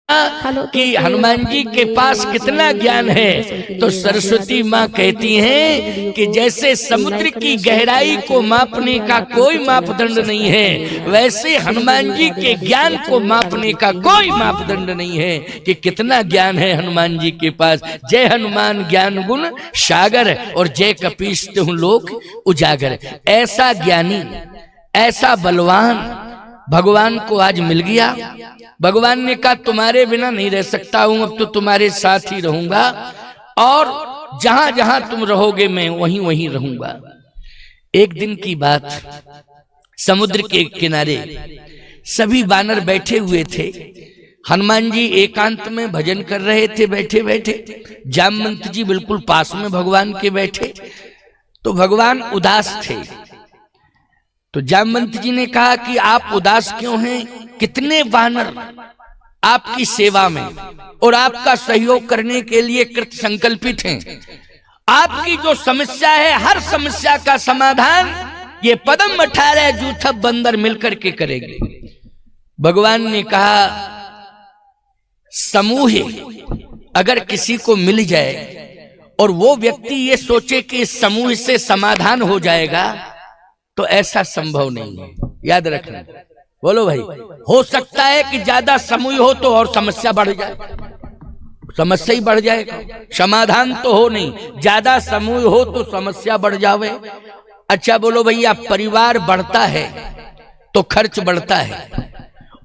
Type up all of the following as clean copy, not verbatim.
कि हनुमान जी के पास कितना ज्ञान है, तो सरस्वती माँ कहती हैं कि जैसे समुद्र की गहराई को मापने का कोई मापदंड नहीं है, वैसे हनुमान जी के ज्ञान को मापने का कोई मापदंड नहीं है कि कितना ज्ञान है हनुमान जी के पास। जय हनुमान ज्ञान गुण सागर और जय कपीस तिहुँ लोक उजागर। ऐसा ज्ञानी, ऐसा बलवान भगवान को आज मिल गया। भगवान ने कहा तुम्हारे बिना नहीं रह सकता हूं, अब तो तुम्हारे साथ ही रहूंगा और जहां जहां तुम रहोगे मैं वहीं वहीं रहूंगा। एक दिन की बात, समुद्र के किनारे सभी वानर बैठे हुए थे। हनुमान जी एकांत में भजन कर रहे थे बैठे बैठे। जामवंत जी बिल्कुल पास में भगवान के बैठे, तो भगवान उदास थे। तो जामवंत जी ने कहा कि आप उदास क्यों हैं? कितने वानर आपकी सेवा में और आपका सहयोग करने के लिए कृत संकल्पित हैं। आपकी जो समस्या है, हर समस्या का समाधान ये पदम 18 जूथब बंदर मिलकर के करेंगे। भगवान ने कहा समूह अगर किसी को मिल जाए और वो व्यक्ति ये सोचे कि इस समूह से समाधान हो जाएगा, तो ऐसा संभव नहीं है। याद रखना, बोलो भाई। हो सकता है कि ज्यादा समूह हो तो और समस्या बढ़ जाए, समस्या ही बढ़ जाएगा, समाधान तो हो नहीं। ज्यादा समूह हो तो समस्या बढ़ जावे। अच्छा बोलो भैया, परिवार बढ़ता है तो खर्च बढ़ता है,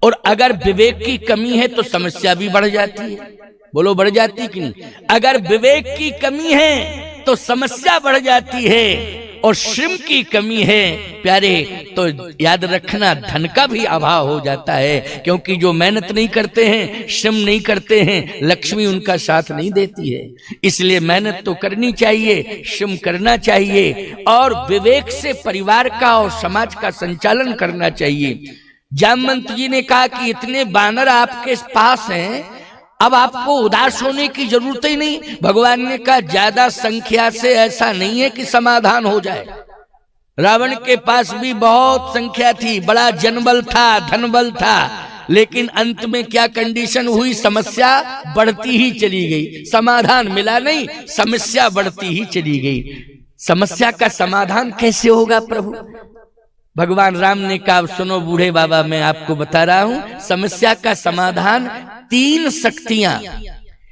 और अगर विवेक की कमी है तो समस्या भी बढ़ जाती है। बोलो बढ़ जाती कि नहीं? अगर विवेक की कमी है तो समस्या बढ़ जाती है, और श्रम की कमी है प्यारे तो याद रखना धन का भी अभाव हो जाता है। क्योंकि जो मेहनत नहीं करते हैं, श्रम नहीं करते हैं, लक्ष्मी उनका साथ नहीं देती है। इसलिए मेहनत तो करनी चाहिए, श्रम करना चाहिए, और विवेक से परिवार का और समाज का संचालन करना चाहिए। जामवंत जी ने कहा कि इतने वानर आपके पास हैं, अब आपको उदास होने की जरूरत ही नहीं। भगवान ने कहा ज्यादा संख्या से ऐसा नहीं है कि समाधान हो जाए। रावण के पास भी बहुत संख्या थी, बड़ा जनबल था, धनबल था, लेकिन अंत में क्या कंडीशन हुई? समस्या बढ़ती ही चली गई, समाधान मिला नहीं, समस्या बढ़ती ही चली गई। समस्या का समाधान कैसे होगा प्रभु? भगवान राम ने कहा सुनो बूढ़े बाबा, मैं आपको बता रहा हूं समस्या का समाधान। 3 शक्तियां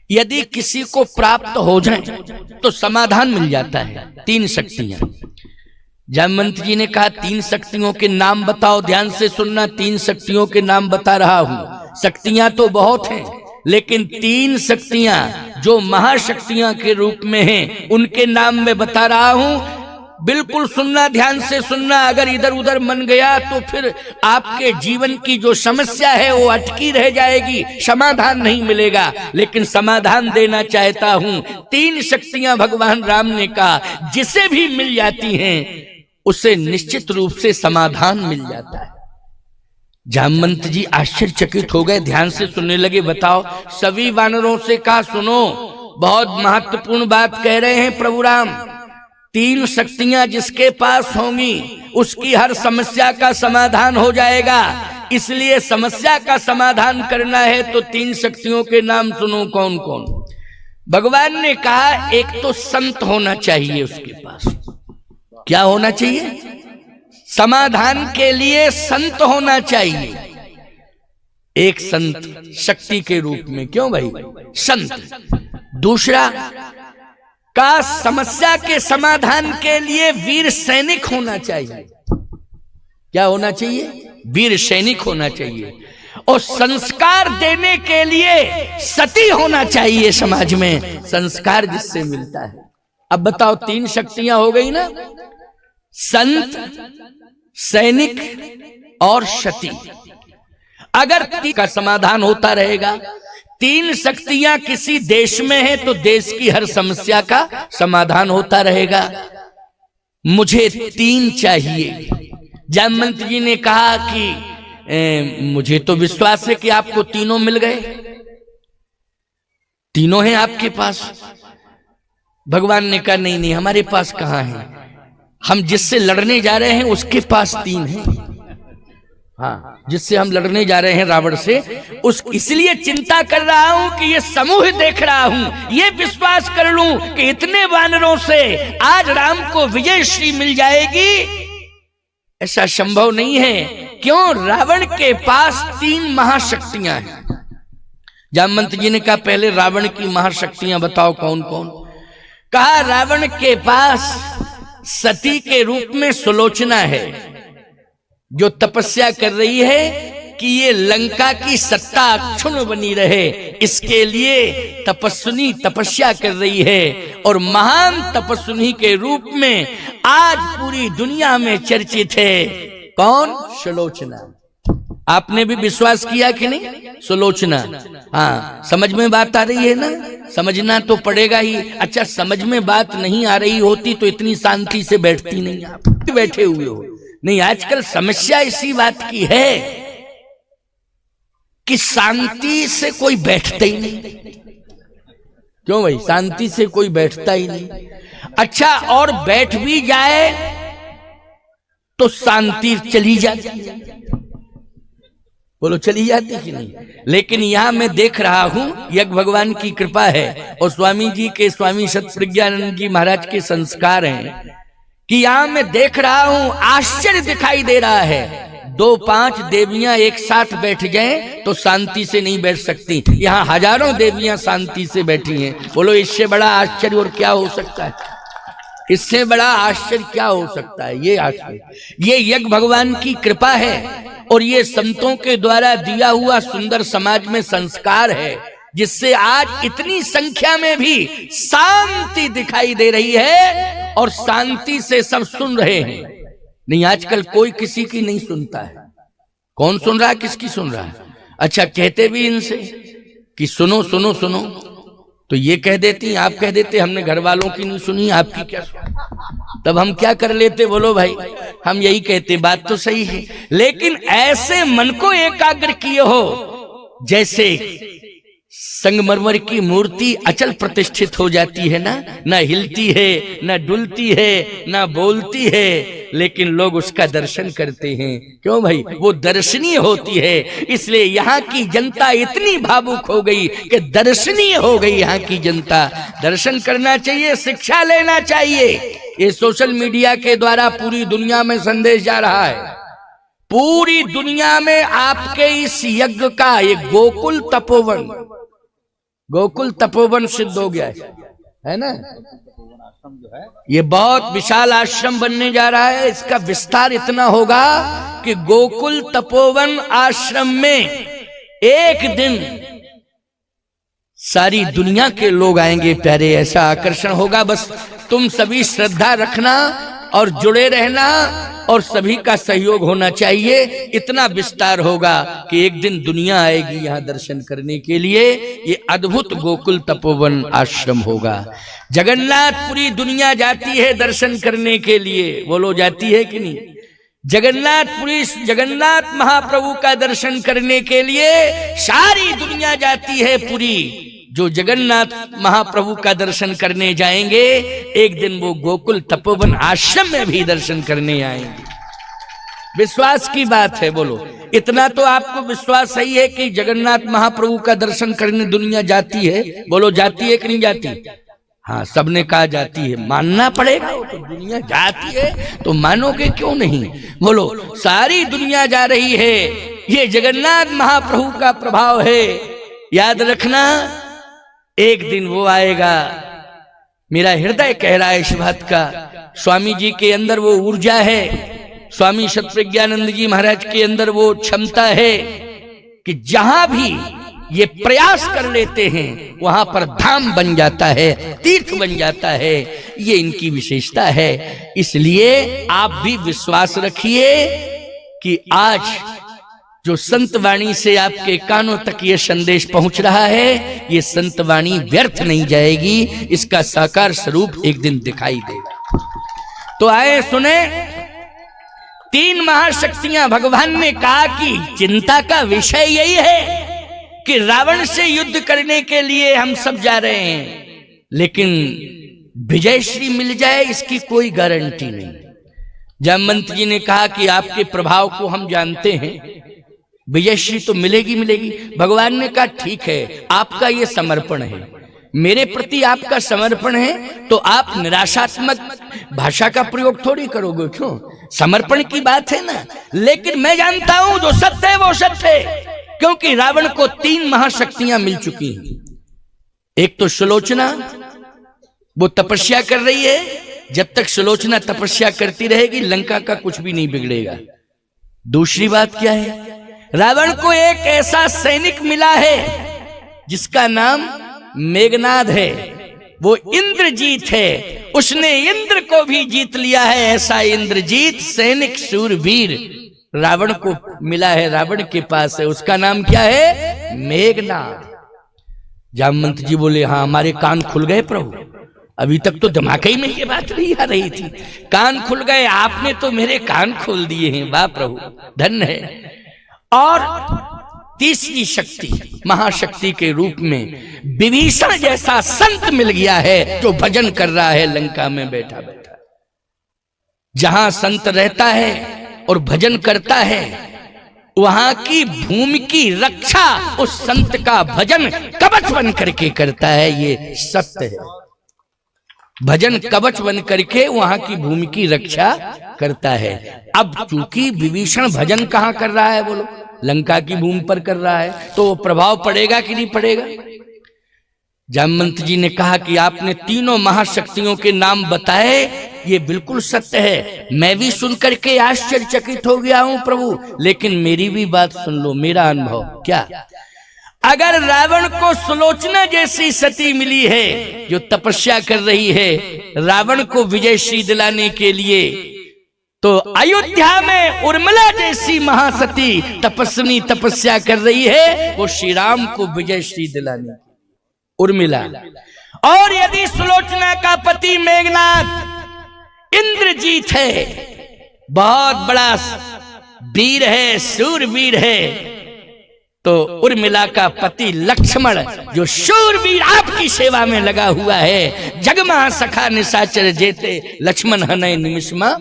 यदि किसी को प्राप्त हो जाएं तो समाधान मिल जाता है। 3 शक्तियां। जामवंत जी ने कहा 3 शक्तियों के नाम बताओ। ध्यान से सुनना, 3 शक्तियों के नाम बता रहा हूं। शक्तियां तो बहुत हैं, लेकिन 3 शक्तियां जो महाशक्तियां के रूप में हैं उनके नाम मैं बता रहा हूं। बिल्कुल सुनना, ध्यान से सुनना। अगर इधर उधर मन गया तो फिर आपके जीवन की जो समस्या है वो अटकी रह जाएगी, समाधान नहीं मिलेगा। लेकिन समाधान देना चाहता हूं। 3 शक्तियां भगवान राम ने कहा जिसे भी मिल जाती हैं उसे निश्चित रूप से समाधान मिल जाता है। जामवंत जी आश्चर्यचकित हो गए, ध्यान से सुनने लगे। बताओ। सभी वानरों से कहा सुनो, बहुत महत्वपूर्ण बात कह रहे हैं प्रभु राम। 3 शक्तियां जिसके पास होंगी उसकी हर समस्या का समाधान हो जाएगा। इसलिए समस्या का समाधान करना है तो 3 शक्तियों के नाम सुनो कौन कौन। भगवान ने कहा एक तो संत होना चाहिए उसके पास। क्या होना चाहिए? समाधान के लिए संत होना चाहिए। एक संत शक्ति के रूप में, क्यों भाई? संत। दूसरा का समस्या के समाधान के लिए वीर सैनिक होना चाहिए। क्या होना चाहिए? वीर सैनिक होना चाहिए। और संस्कार देने के लिए सती होना चाहिए समाज में, संस्कार जिससे मिलता है। अब बताओ 3 शक्तियां हो गई ना, संत, सैनिक और सती। अगर का समाधान होता रहेगा, 3 शक्तियां किसी देश में है तो देश की हर समस्या का समाधान होता रहेगा। मुझे 3 चाहिए। जामवंत जी ने कहा कि मुझे तो विश्वास है कि आपको तीनों मिल गए, तीनों हैं आपके पास। भगवान ने कहा नहीं नहीं, हमारे पास कहां है, हम जिससे लड़ने जा रहे हैं उसके पास 3 हैं। हाँ, जिससे हम लड़ने जा रहे हैं रावण से, उस इसलिए चिंता कर रहा हूं कि ये समूह देख रहा हूं, ये विश्वास कर लूं कि इतने वानरों से आज राम को विजय श्री मिल जाएगी। ऐसा संभव नहीं है। क्यों? रावण के पास 3 महाशक्तियां हैं। जामवंत जी ने कहा पहले रावण की महाशक्तियां बताओ कौन कौन। कहा रावण के पास सती के रूप में सुलोचना है, जो तपस्या कर रही है कि ये लंका की सत्ता अक्षुण्ण बनी रहे, इसके लिए तपस्विनी तपस्या कर रही है। और महान तपस्विनी के रूप में आज पूरी दुनिया में चर्चित है कौन? सुलोचना। आपने भी विश्वास किया कि नहीं? सुलोचना। हाँ, समझ में बात आ रही है ना? समझना तो पड़ेगा ही। अच्छा, समझ में बात नहीं आ रही होती तो इतनी शांति से बैठती नहीं, आप बैठे हुए हो। नहीं, आजकल समस्या इसी बात की है कि शांति से कोई बैठता ही नहीं। क्यों भाई? शांति से कोई बैठता ही नहीं। अच्छा, और बैठ भी जाए तो शांति चली जाती है। बोलो, चली जाती कि नहीं? लेकिन यहां मैं देख रहा हूं, यज्ञ भगवान की कृपा है और स्वामी जी के, स्वामी सतप्रज्ञानंद जी महाराज के संस्कार हैं कि यहां मैं देख रहा हूं, आश्चर्य दिखाई दे रहा है। 2-5 देवियां एक साथ बैठ जाएं तो शांति से नहीं बैठ सकती। यहां हजारों देवियां शांति से बैठी हैं। बोलो, इससे बड़ा आश्चर्य और क्या हो सकता है? इससे बड़ा आश्चर्य क्या हो सकता है? ये आश्चर्य, ये यज्ञ भगवान की कृपा है और ये संतों के द्वारा दिया हुआ सुंदर समाज में संस्कार है, जिससे आज इतनी संख्या में भी शांति दिखाई दे रही है और शांति से सब सुन रहे हैं। नहीं, आजकल कोई किसी की नहीं सुनता है। कौन सुन रहा है? किसकी सुन रहा है? अच्छा, कहते भी इनसे कि सुनो सुनो सुनो, तो ये कह देती, आप कह देते हमने घर वालों की नहीं सुनी, आपकी क्या सुनी? तब हम क्या कर लेते? बोलो भाई, हम यही कहते, बात तो सही है, लेकिन ऐसे मन को एकाग्र किए हो जैसे संगमरमर की मूर्ति अचल प्रतिष्ठित हो जाती है ना, ना हिलती है, ना डुलती है, ना बोलती है, लेकिन लोग उसका दर्शन करते हैं। क्यों भाई? वो दर्शनीय होती है। इसलिए यहाँ की जनता इतनी भावुक हो गई कि दर्शनीय हो गई। यहाँ की जनता दर्शन करना चाहिए, शिक्षा लेना चाहिए। ये सोशल मीडिया के द्वारा पूरी दुनिया में संदेश जा रहा है। पूरी दुनिया में आपके इस यज्ञ का ये गोकुल तपोवन सिद्ध हो गया है ना? ये बहुत विशाल आश्रम बनने जा रहा है। इसका विस्तार इतना होगा कि गोकुल तपोवन आश्रम में एक दिन सारी दुनिया के लोग आएंगे प्यारे। ऐसा आकर्षण होगा। बस तुम सभी श्रद्धा रखना और जुड़े रहना और सभी का सहयोग होना चाहिए। इतना विस्तार होगा कि एक दिन दुनिया आएगी यहाँ दर्शन करने के लिए। ये अद्भुत गोकुल तपोवन आश्रम होगा। जगन्नाथपुरी दुनिया जाती है दर्शन करने के लिए। बोलो, जाती है कि नहीं? जगन्नाथपुरी, जगन्नाथ महाप्रभु का दर्शन करने के लिए सारी दुनिया जाती है पूरी। जो जगन्नाथ महाप्रभु का दर्शन करने जाएंगे, एक दिन वो गोकुल तपोवन आश्रम में भी दर्शन करने आएंगे। विश्वास की बात है। बोलो, इतना तो आपको विश्वास सही है कि जगन्नाथ महाप्रभु का दर्शन करने दुनिया जाती है। बोलो, जाती है कि नहीं जाती? हाँ, सबने कहा जाती है। मानना पड़ेगा, तो दुनिया जाती है तो मानोगे क्यों नहीं? बोलो, सारी दुनिया जा रही है। ये जगन्नाथ महाप्रभु का प्रभाव है। याद रखना, एक दिन वो आएगा। मेरा हृदय कह रहा है इस बात का। स्वामी जी के अंदर वो ऊर्जा है, स्वामी सतप्रज्ञानंद जी महाराज के अंदर वो क्षमता है कि जहां भी ये प्रयास कर लेते हैं वहां पर धाम बन जाता है, तीर्थ बन जाता है। ये इनकी विशेषता है। इसलिए आप भी विश्वास रखिए कि आज जो संत वाणी से आपके कानों तक ये संदेश पहुंच रहा है, ये संत वाणी व्यर्थ नहीं जाएगी। इसका साकार स्वरूप एक दिन दिखाई देगा। तो आए सुने, 3 महाशक्तियां भगवान ने कहा कि चिंता का विषय यही है कि रावण से युद्ध करने के लिए हम सब जा रहे हैं, लेकिन विजयश्री मिल जाए इसकी कोई गारंटी नहीं। जामवंत जी ने कहा कि आपके प्रभाव को हम जानते हैं, विजयश्री तो मिलेगी मिलेगी। भगवान ने कहा ठीक है, आपका ये समर्पण है, मेरे प्रति आपका समर्पण है, तो आप निराशात्मक भाषा का प्रयोग थोड़ी करोगे। क्यों, समर्पण की बात है ना। लेकिन मैं जानता हूं जो सत्य है वो सत्य है, क्योंकि रावण को 3 महाशक्तियां मिल चुकी हैं। एक तो सुलोचना, वो तपस्या कर रही है, जब तक सुलोचना तपस्या करती रहेगी लंका का कुछ भी नहीं बिगड़ेगा। दूसरी बात क्या है, रावण को एक ऐसा सैनिक मिला है जिसका नाम मेघनाद है, वो इंद्रजीत है, उसने इंद्र को भी जीत लिया है। ऐसा इंद्रजीत सैनिक शूरवीर रावण को मिला है, रावण के पास है, उसका नाम क्या है, मेघनाद। जामवंत जी बोले हाँ, हमारे कान खुल गए प्रभु, अभी तक तो दिमाग ही में ये बात नहीं आ रही थी, कान खुल गए, आपने तो मेरे कान खोल दिए हैं, वाह प्रभु, धन्य है। और तीसरी शक्ति, महाशक्ति के रूप में विभीषण जैसा संत मिल गया है, जो भजन कर रहा है लंका में बैठा बैठा। जहां संत रहता है और भजन करता है, वहां की भूमि की रक्षा उस संत का भजन कवच बन करके करता है, ये सत्य है। भजन कवच बन करके वहां की भूमि की रक्षा करता है। अब चूंकि विभीषण भजन कहां कर रहा है, बोलो, लंका की भूमि पर कर रहा है, तो प्रभाव पड़ेगा कि नहीं पड़ेगा। जामवंत जी ने कहा कि आपने 3 महाशक्तियों के नाम बताए, ये बिल्कुल सत्य है, मैं भी सुनकर के आश्चर्यचकित हो गया हूं प्रभु, लेकिन मेरी भी बात सुन लो, मेरा अनुभव क्या। अगर रावण को सुलोचना जैसी सती मिली है जो तपस्या कर रही है रावण को विजयश्री दिलाने के लिए, तो अयोध्या में उर्मिला जैसी महासती तपस्विनी तपस्या कर रही है वो श्री राम को विजयश्री दिलाने, उर्मिला। और यदि सुलोचना का पति मेघनाद इंद्रजीत है, बहुत बड़ा वीर है, शूरवीर है, तो उर्मिला का पति लक्ष्मण जो शूरवीर आपकी सेवा में लगा हुआ है, जगमा सखा निशाचर जेते लक्ष्मण हनय निमिषमा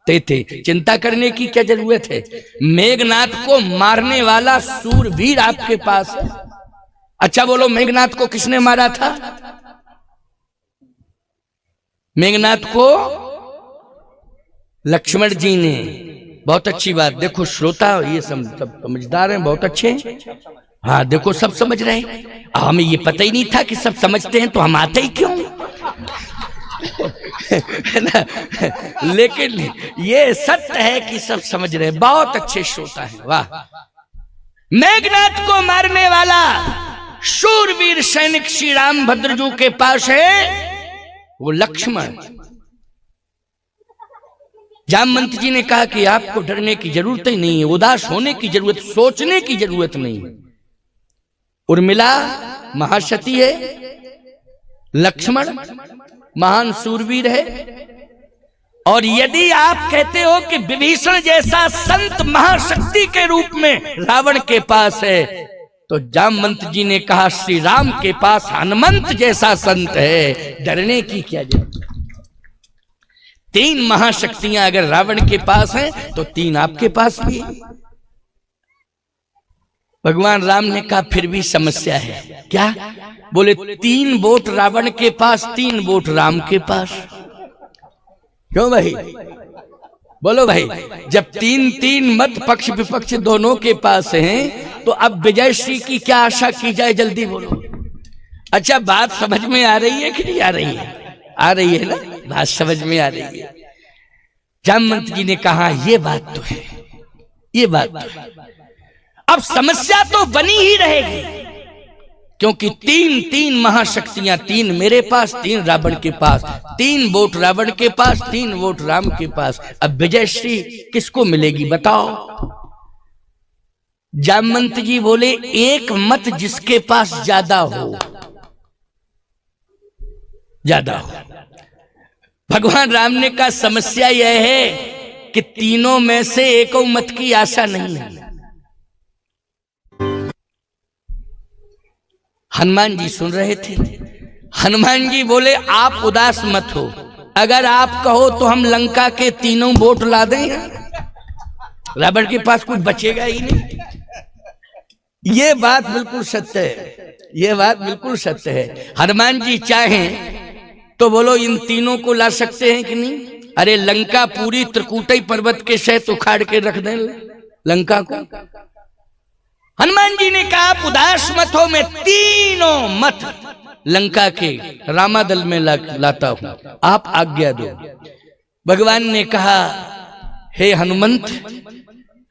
थे। चिंता करने की क्या जरूरत है, मेघनाद को मारने वाला शूरवीर आपके पास है। अच्छा बोलो, मेघनाद को किसने मारा था? मेघनाद को लक्ष्मण जी ने। बहुत अच्छी बात, देखो श्रोता ये सब समझदार हैं, बहुत अच्छे हैं। हाँ देखो, सब समझ रहे हैं, हमें ये पता ही नहीं था कि सब समझते हैं, तो हम आते ही क्यों है ना। लेकिन ये सत्य है कि सब समझ रहे हैं, बहुत अच्छे श्रोता हैं, वाह। मेघनाद को मारने वाला शूरवीर सैनिक श्री राम भद्रजू के पास है, वो लक्ष्मण। जामवंत जी ने कहा कि आपको डरने की जरूरत ही नहीं है, उदास होने की जरूरत, सोचने की जरूरत नहीं है। उर्मिला महासती है, लक्ष्मण महान शूरवीर है, और यदि आप कहते हो कि विभीषण जैसा संत महाशक्ति के रूप में रावण के पास है, तो जामवंत जी ने कहा श्री राम के पास हनुमंत जैसा संत है, डरने की क्या जरूरत। 3 महाशक्तियां अगर रावण के पास हैं तो 3 आपके पास भी है। भगवान राम ने कहा फिर भी समस्या है। क्या? बोले 3 वोट रावण के पास, 3 वोट राम के पास। क्यों भाई? बोलो भाई, जब 3-3 मत पक्ष विपक्ष दोनों के पास हैं, तो अब विजयश्री की क्या आशा की जाए, जल्दी बोलो। अच्छा, बात समझ में आ रही है कि नहीं आ रही है? आ रही है ना, बात समझ में आ रही है। जामवंत जी ने कहा ये बात तो है, ये बात तो है। अब समस्या तो बनी ही रहेगी, क्योंकि 3 महाशक्तियां, 3 मेरे पास, 3 रावण के पास, 3 वोट रावण के पास, 3 वोट राम के पास। अब विजयश्री किसको मिलेगी बताओ? जामवंत जी बोले एक मत जिसके पास ज्यादा हो, ज्यादा हो। भगवान राम ने कहा समस्या यह है कि तीनों में से एको मत की आशा नहीं है। हनुमान जी सुन रहे थे। हनुमान जी बोले आप उदास मत हो, अगर आप कहो तो हम लंका के तीनों बोट ला दें, रावण के पास कुछ बचेगा ही नहीं। ये बात बिल्कुल सत्य है, ये बात बिल्कुल सत्य है। हनुमान जी चाहें तो बोलो इन तीनों को ला सकते हैं कि नहीं? अरे लंका पूरी त्रिकूटई पर्वत के सहित उखाड़ के रख दें लंका को। हनुमान जी ने कहा आप उदास मत हो, मैं तीनों मत लंका के रामादल में लाता हूं, आप आज्ञा दो। भगवान ने कहा हे हनुमंत,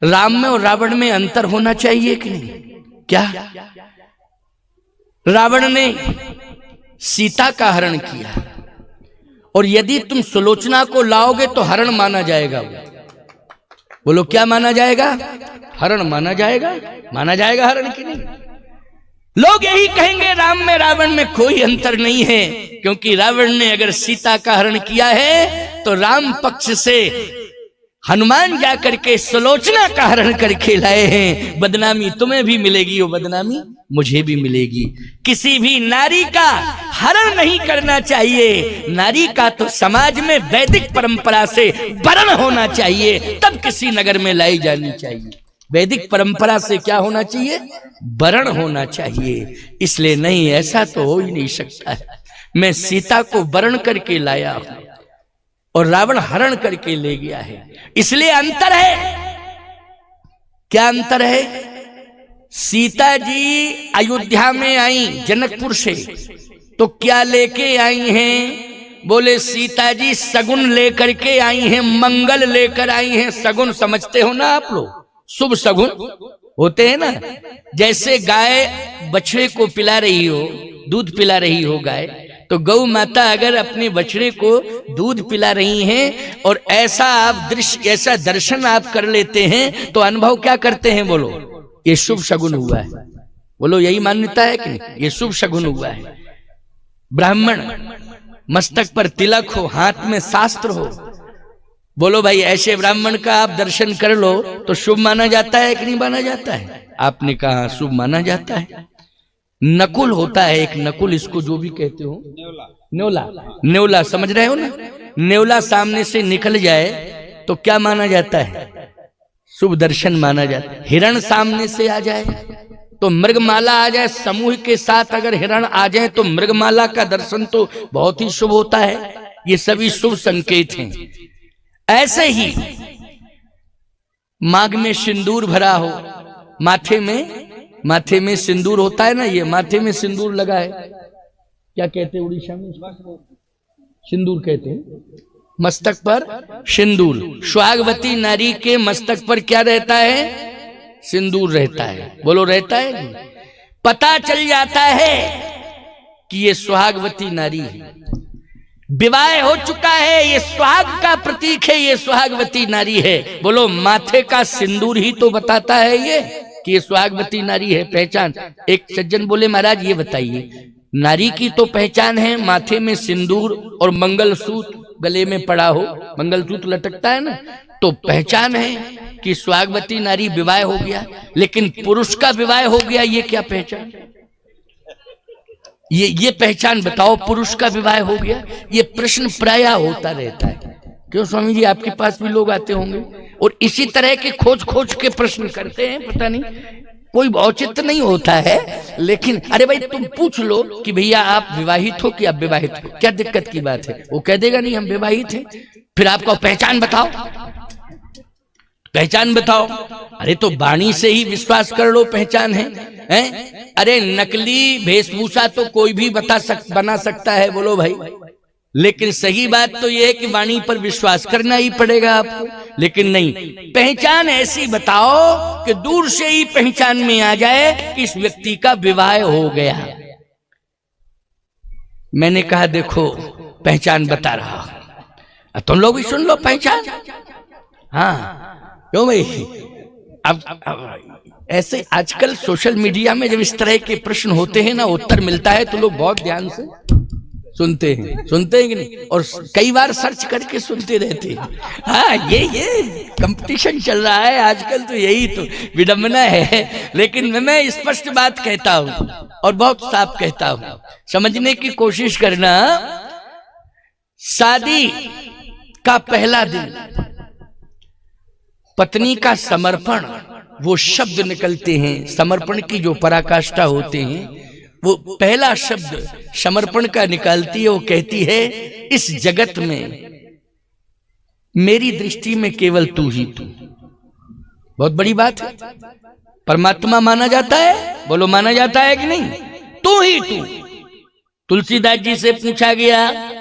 राम में और रावण में अंतर होना चाहिए कि नहीं? क्या? रावण ने सीता का हरण किया और यदि तुम सुलोचना को लाओगे तो हरण माना जाएगा। बोलो क्या माना जाएगा? हरण माना जाएगा। माना जाएगा हरण की नहीं? लोग यही कहेंगे राम में रावण में कोई अंतर नहीं है, क्योंकि रावण ने अगर सीता का हरण किया है तो राम पक्ष से हनुमान जाकर के सुलोचना का हरण करके लाए हैं। बदनामी तुम्हें भी मिलेगी और बदनामी मुझे भी मिलेगी। किसी भी नारी का हरण नहीं करना चाहिए। नारी का तो समाज में वैदिक परंपरा से वरण होना चाहिए, तब किसी नगर में लाई जानी चाहिए। वैदिक परंपरा से क्या होना चाहिए? वरण होना चाहिए। इसलिए नहीं, ऐसा तो हो ही नहीं सकता है। मैं सीता को वरण करके लाया हूं और रावण हरण करके ले गया है, इसलिए अंतर है। क्या अंतर है? सीता जी अयोध्या में आई जनकपुर से, तो क्या लेके आई हैं? बोले सीता जी सगुन लेकर के आई हैं, मंगल लेकर आई हैं। सगुन समझते हो ना आप लोग? शुभ सगुन होते हैं ना। जैसे गाय बछड़े को पिला रही हो, दूध पिला रही हो गाय, तो गौ माता अगर अपने बछड़े को दूध पिला रही हैं और ऐसा आप दृश्य, ऐसा दर्शन आप कर लेते हैं तो अनुभव क्या करते हैं? बोलो ये शुभ शगुन हुआ है। बोलो यही मान्यता है कि नहीं? ये शुभ शगुन हुआ है। ब्राह्मण मस्तक पर तिलक हो, हाथ में शास्त्र हो, बोलो भाई ऐसे ब्राह्मण का आप दर्शन कर लो तो शुभ माना जाता है कि नहीं माना जाता है? आपने कहा शुभ माना जाता है। नकुल होता है एक, नकुल इसको जो भी कहते हो, न्योला, न्योला समझ रहे हो ना? न्योला सामने से निकल जाए तो क्या माना जाता है? शुभ दर्शन माना जाता है। हिरण सामने से आ जाए तो मृगमाला आ जाए, समूह के साथ अगर हिरण आ जाए तो मृगमाला का दर्शन तो बहुत ही शुभ होता है। ये सभी शुभ संकेत हैं। ऐसे ही मांग में सिंदूर भरा हो, माथे में सिंदूर होता है ना, ये माथे में सिंदूर लगा है, क्या कहते हैं उड़ीसा में? सिंदूर कहते हैं। मस्तक पर सिंदूर, सुहागवती नारी के मस्तक पर क्या रहता है? सिंदूर रहता है। बोलो रहता है? पता चल जाता है कि ये सुहागवती नारी है, विवाह हो चुका है, ये सुहाग का प्रतीक है, ये सुहागवती नारी है। बोलो माथे का सिंदूर ही तो बताता है ये कि ये सुहागवती नारी है। पहचान। एक सज्जन बोले महाराज ये बताइए, नारी की तो पहचान है माथे में सिंदूर और मंगलसूत्र गले में पड़ा हो, मंगलसूत्र लटकता है ना, तो पहचान है कि सुहागवती नारी विवाह हो गया। लेकिन पुरुष का विवाह हो गया, ये क्या पहचान? ये पहचान बताओ, पुरुष का विवाह हो गया। ये प्रश्न प्रायः होता रहता है। क्यों स्वामी जी, आपके पास भी लोग आते होंगे और इसी तरह के खोज के प्रश्न करते हैं। पता नहीं, कोई औचित्य नहीं होता है, लेकिन अरे भाई तुम पूछ लो कि भैया आप विवाहित हो कि आप विवाहित हो, क्या दिक्कत की बात है? वो कह देगा नहीं हम विवाहित हैं। फिर आपको पहचान बताओ, पहचान बताओ। अरे तो वाणी से ही विश्वास कर लो पहचान है, हैं? अरे नकली वेशभूषा तो कोई भी बना सकता है, बोलो भाई। लेकिन सही बात तो यह है कि वाणी पर विश्वास करना ही पड़ेगा आपको। लेकिन नहीं, पहचान ऐसी बताओ कि दूर से ही पहचान में आ जाए कि इस व्यक्ति का विवाह हो गया। मैंने कहा देखो पहचान बता रहा हूं, तुम लोग भी सुन लो पहचान। हाँ क्यों भाई? अब ऐसे आजकल सोशल मीडिया में जब इस तरह के प्रश्न होते हैं ना, उत्तर मिलता है तो लोग बहुत ध्यान से सुनते हैं कि नहीं? और कई बार सर्च करके सुनते रहते हैं। हाँ ये कंपटीशन चल रहा है आजकल, तो यही तो विडंबना है। लेकिन मैं स्पष्ट बात कहता हूं और बहुत साफ कहता हूं, समझने की कोशिश करना। शादी का पहला दिन पत्नी का समर्पण, वो शब्द निकलते हैं समर्पण की जो पराकाष्ठा होते हैं, वो पहला शब्द समर्पण का निकालती है। वो कहती है इस जगत में मेरी दृष्टि में केवल तू ही तू। बहुत बड़ी बात है। परमात्मा माना जाता है, बोलो माना जाता है कि नहीं? तू ही तू। तुलसीदास जी से पूछा गया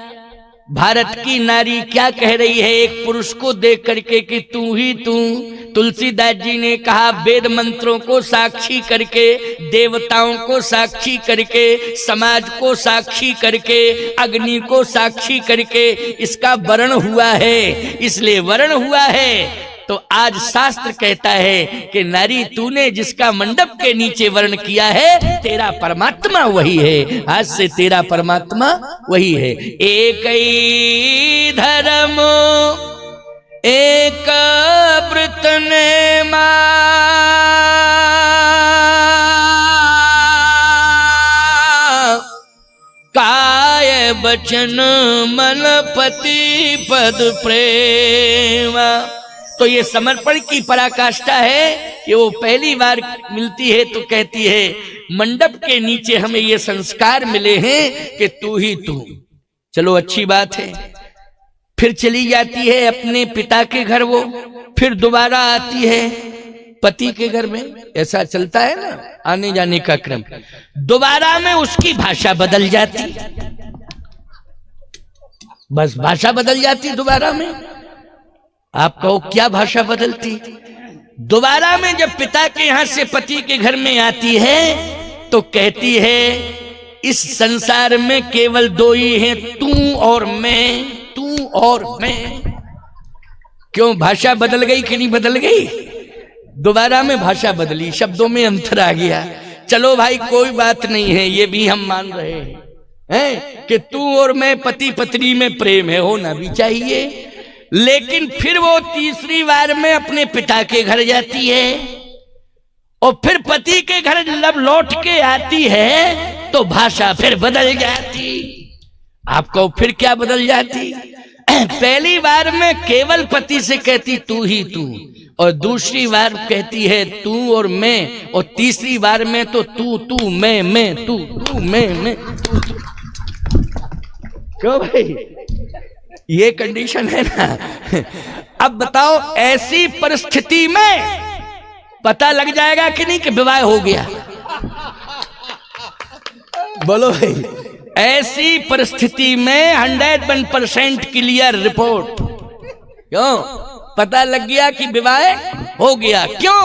भारत की नारी क्या कह रही है एक पुरुष को देख करके कि तू ही तू। तुलसीदास जी ने कहा वेद मंत्रों को साक्षी करके, देवताओं को साक्षी करके, समाज को साक्षी करके, अग्नि को साक्षी करके इसका वर्ण हुआ है। इसलिए वर्ण हुआ है तो आज शास्त्र कहता है कि नारी तूने जिसका मंडप के नीचे वर्ण किया है तेरा परमात्मा वही है। आज से तेरा परमात्मा वही है। एक ही धर्म एक व्रत नेमा, काय बचन मन पति पद प्रेमा। तो ये समर्पण की पराकाष्ठा है कि वो पहली बार मिलती है तो कहती है मंडप के नीचे हमें ये संस्कार मिले हैं कि तू ही तू। चलो अच्छी बात है। फिर चली जाती है अपने पिता के घर, वो फिर दोबारा आती है पति के घर में। ऐसा चलता है ना आने जाने का क्रम। दोबारा में उसकी भाषा बदल जाती, बस भाषा बदल जाती दोबारा में। आप कहो क्या भाषा बदलती? दोबारा में जब पिता के यहां से पति के घर में आती है तो कहती है इस संसार में केवल दो ही हैं, तू और मैं, तू और मैं। क्यों भाषा बदल गई कि नहीं बदल गई? दोबारा में भाषा बदली, शब्दों में अंतर आ गया। चलो भाई कोई बात नहीं है, ये भी हम मान रहे हैं कि तू और मैं पति पत्नी में प्रेम है, होना भी चाहिए। लेकिन फिर वो तीसरी बार में अपने पिता के घर जाती है और फिर पति के घर जब लौट के आती है तो भाषा फिर बदल जाती। आपको फिर क्या बदल जाती? पहली बार में केवल पति से कहती तू ही तू, और दूसरी बार कहती है तू और मैं, और तीसरी बार में तो तू तू मैं तू तू मैं तू तू। क्यों भाई? ये कंडीशन है ना। अब बताओ ऐसी परिस्थिति में पता लग जाएगा कि नहीं कि विवाह हो गया? बोलो भाई। ऐसी परिस्थिति में 101% क्लियर रिपोर्ट। क्यों? पता लग गया कि विवाह हो गया। क्यों?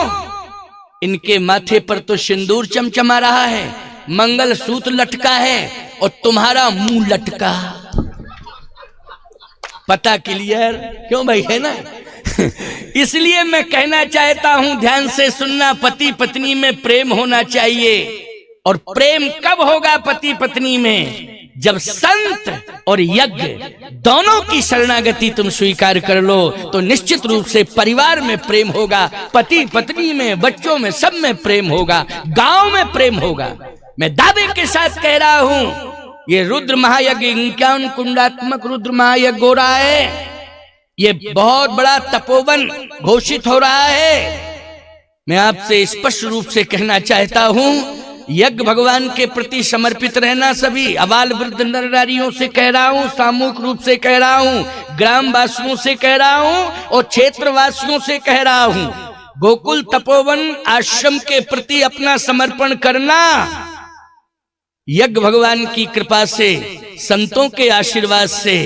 इनके माथे पर तो सिंदूर चमचमा रहा है, मंगल सूत्र लटका है और तुम्हारा मुंह लटका। पता क्लियर? क्यों भाई? है ना। इसलिए मैं कहना चाहता हूं ध्यान से सुनना, पति पत्नी में प्रेम होना चाहिए। और प्रेम कब होगा पति पत्नी में? जब संत और यज्ञ दोनों की शरणागति तुम स्वीकार कर लो तो निश्चित रूप से परिवार में प्रेम होगा, पति पत्नी में, बच्चों में, सब में प्रेम होगा, गांव में प्रेम होगा। मैं दावे के साथ कह रहा हूं ये रुद्र महायज्ञ 51 कुंडात्मक रुद्र महायज्ञ हो रहा है। ये बहुत बड़ा तपोवन घोषित हो रहा है। मैं आपसे स्पष्ट रूप से कहना चाहता हूं यज्ञ भगवान के प्रति समर्पित रहना। सभी अबाल वृद्ध नर नारियों से कह रहा हूं, सामूहिक रूप से कह रहा हूं, ग्राम वासियों से कह रहा हूं और क्षेत्र वासियों से कह रहा हूं, गोकुल तपोवन आश्रम के प्रति अपना समर्पण करना। यज्ञ भगवान की कृपा से, संतों के आशीर्वाद से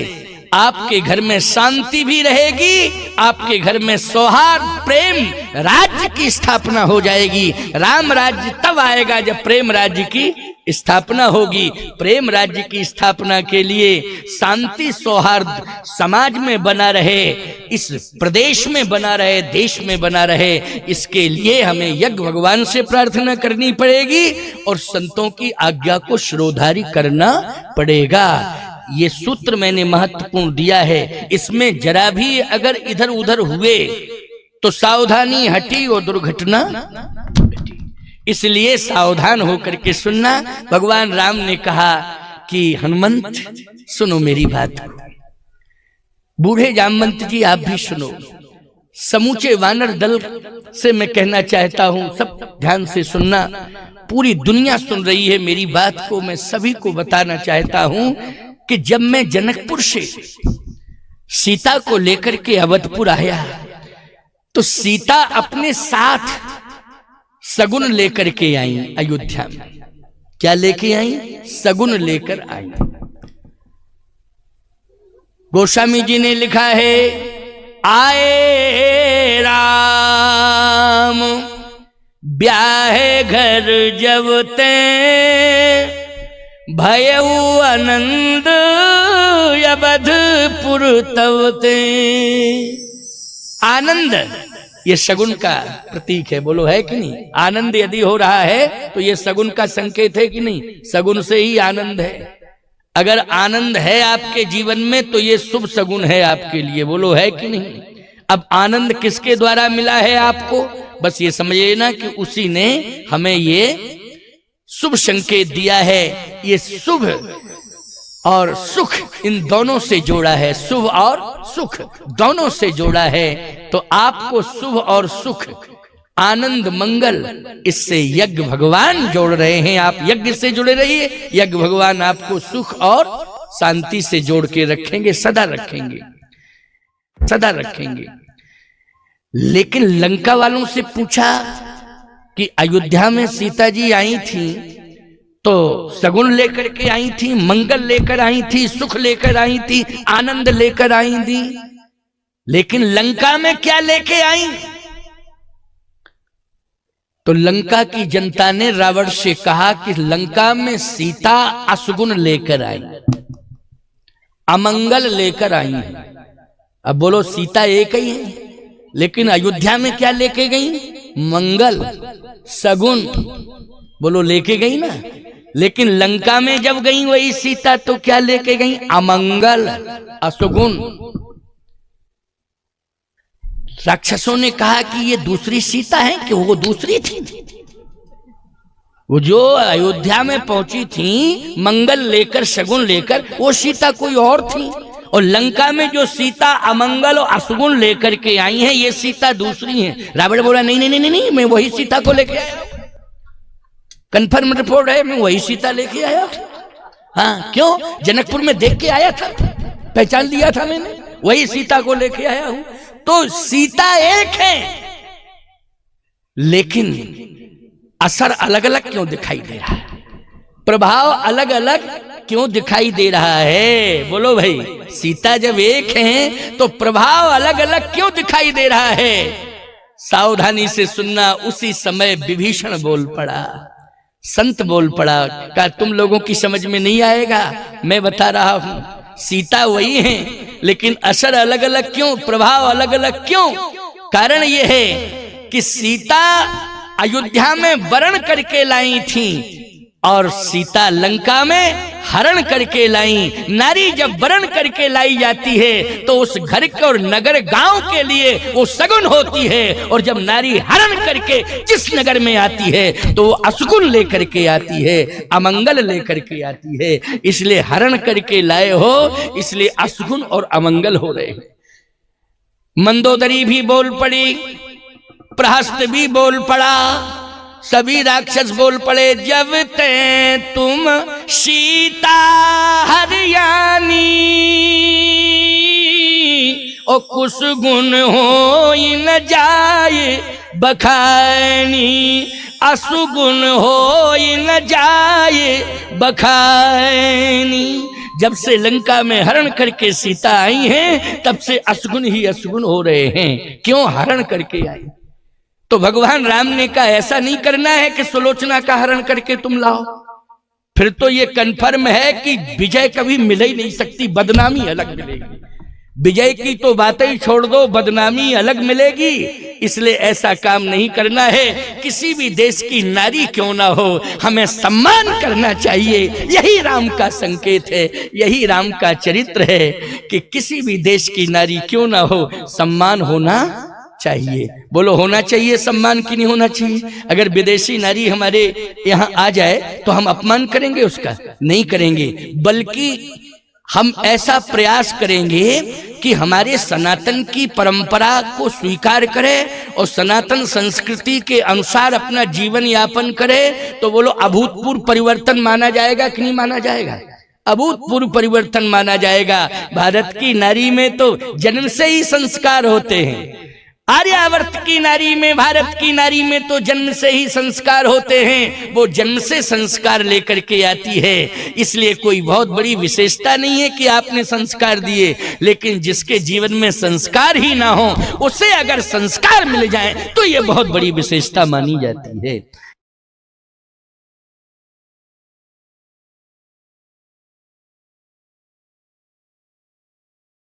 आपके घर में शांति भी रहेगी, आपके घर में सौहार्द, प्रेम, राज्य की स्थापना हो जाएगी। राम राज्य तब आएगा जब प्रेम राज्य की स्थापना होगी। प्रेम राज्य की स्थापना के लिए शांति सौहार्द समाज में बना रहे, इस प्रदेश में बना रहे, देश में बना रहे, इसके लिए हमें यज्ञ भगवान से प्रार्थना करनी पड़ेगी और संतों की आज्ञा को शिरोधारी करना पड़ेगा। ये सूत्र मैंने महत्वपूर्ण दिया है। इसमें जरा भी अगर इधर उधर हुए तो सावधानी हटी और दुर्घटना घटी। इसलिए सावधान होकर के सुनना। भगवान राम ने कहा कि हनुमंत सुनो मेरी बात, बूढ़े जामवंत जी आप भी सुनो, समूचे वानर दल से मैं कहना चाहता हूं, सब ध्यान से सुनना। पूरी दुनिया सुन रही है मेरी बात को, मैं सभी को बताना चाहता हूं कि जब मैं जनकपुर से सीता को लेकर के अवधपुर आया तो सीता अपने साथ सगुन लेकर के आई अयोध्या में। क्या लेके आई? सगुन लेकर आई। गोस्वामी जी ने लिखा है, आए राम ब्याहे घर जब ते भयउ आनंद अवधपुर तब ते। आनंद ये शगुन का प्रतीक है, बोलो है कि नहीं? आनंद यदि हो रहा है तो ये शगुन का संकेत है कि नहीं? शगुन से ही आनंद है। अगर आनंद है आपके जीवन में तो ये शुभ शगुन है आपके लिए, बोलो है कि नहीं? अब आनंद किसके द्वारा मिला है आपको? बस ये समझिए ना कि उसी ने हमें ये शुभ संकेत दिया है। ये शुभ और सुख इन दोनों से जोड़ा है, शुभ और सुख दोनों से जोड़ा है। तो आपको शुभ और सुख, आनंद, मंगल, इससे यज्ञ भगवान जोड़ रहे हैं। आप यज्ञ से जुड़े रहिए, यज्ञ भगवान आपको सुख और शांति से जोड़ के रखेंगे, सदा रखेंगे, सदा रखेंगे। लेकिन लंका वालों से पूछा कि अयोध्या में सीता जी आई थी तो सगुन लेकर के आई थी, मंगल लेकर आई थी, सुख लेकर आई थी, आनंद लेकर आई थी, लेकिन लंका में क्या लेके आई? तो लंका की जनता ने रावण से कहा कि लंका में सीता असुगुन लेकर आई, अमंगल लेकर आई। अब बोलो सीता एक ही है, लेकिन अयोध्या में क्या लेके गई? मंगल, सगुन, बोलो लेके गई ना। लेकिन लंका में जब गई वही सीता तो क्या लेके गई? अमंगल, असुगुन। राक्षसों ने कहा कि ये दूसरी सीता है कि वो दूसरी थी? वो जो अयोध्या में पहुंची थी मंगल लेकर, शगुन लेकर, वो सीता कोई और थी। और लंका में जो सीता अमंगल और असुगुन लेकर के आई है, ये सीता दूसरी है। रावण बोला नहीं नहीं नहीं नहीं, मैं वही सीता को लेके आया, कंफर्म रिपोर्ट है, मैं वही सीता लेके आया। हाँ, क्यों? जनकपुर में देख के आया था, पहचान लिया था मैंने, वही सीता को लेके आया हूं। तो सीता एक है, लेकिन असर अलग अलग क्यों दिखाई दे रहा है? प्रभाव अलग अलग क्यों दिखाई दे रहा है? बोलो भाई, सीता जब एक है तो प्रभाव अलग अलग क्यों दिखाई दे रहा है? सावधानी से सुनना। उसी समय विभीषण बोल पड़ा, संत बोल पड़ा। क्या तुम लोगों की समझ में नहीं आएगा? मैं बता रहा हूं, सीता वही है, लेकिन असर अलग अलग क्यों, प्रभाव अलग अलग क्यों? कारण यह है कि सीता अयोध्या में वरण करके लाई थी और सीता लंका में हरण करके लाई। नारी जब वरण करके लाई जाती है तो उस घर के और नगर गांव के लिए वो सगुन होती है, और जब नारी हरण करके जिस नगर में आती है तो वो असगुन लेकर के आती है, अमंगल लेकर के आती है। इसलिए हरण करके लाए हो, इसलिए असगुन और अमंगल हो रहे हैं। मंदोदरी भी बोल पड़ी, प्रहस्त भी बोल पड़ा, सभी राक्षस बोल पड़े। जब ते तुम सीता हरियाणी, ओ कुछ गुण हो न जाए बखानी, असुगुन हो न जाए बखानी। जब से लंका में हरण करके सीता आई हैं, तब से असगुन ही असगुन हो रहे हैं। क्यों? हरण करके आई। तो भगवान राम ने कहा ऐसा नहीं करना है कि सुलोचना का हरण करके तुम लाओ, फिर तो ये कन्फर्म है कि विजय कभी मिल ही नहीं सकती, बदनामी अलग मिलेगी। विजय की तो बातें ही छोड़ दो, बदनामी अलग मिलेगी। इसलिए ऐसा काम नहीं करना है। किसी भी देश की नारी क्यों ना हो, हमें सम्मान करना चाहिए। यही राम का संकेत है, यही राम का चरित्र है कि किसी भी देश की नारी क्यों ना हो, सम्मान होना चाहिए। बोलो होना चाहिए सम्मान, कि नहीं होना चाहिए? अगर विदेशी नारी हमारे यहाँ आ जाए तो हम अपमान करेंगे उसका? नहीं करेंगे, बल्कि हम ऐसा प्रयास करेंगे कि हमारे सनातन की परंपरा को स्वीकार करें और सनातन संस्कृति के अनुसार अपना जीवन यापन करें, तो बोलो अभूतपूर्व परिवर्तन माना जाएगा कि नहीं माना जाएगा? अभूतपूर्व परिवर्तन माना जाएगा। भारत की नारी में तो जन्म से ही संस्कार होते हैं। आर्यावर्त की नारी में, भारत की नारी में तो जन्म से ही संस्कार होते हैं। वो जन्म से संस्कार लेकर के आती है, इसलिए कोई बहुत बड़ी विशेषता नहीं है कि आपने संस्कार दिए। लेकिन जिसके जीवन में संस्कार ही ना हो, उसे अगर संस्कार मिल जाए तो ये बहुत बड़ी विशेषता मानी जाती है।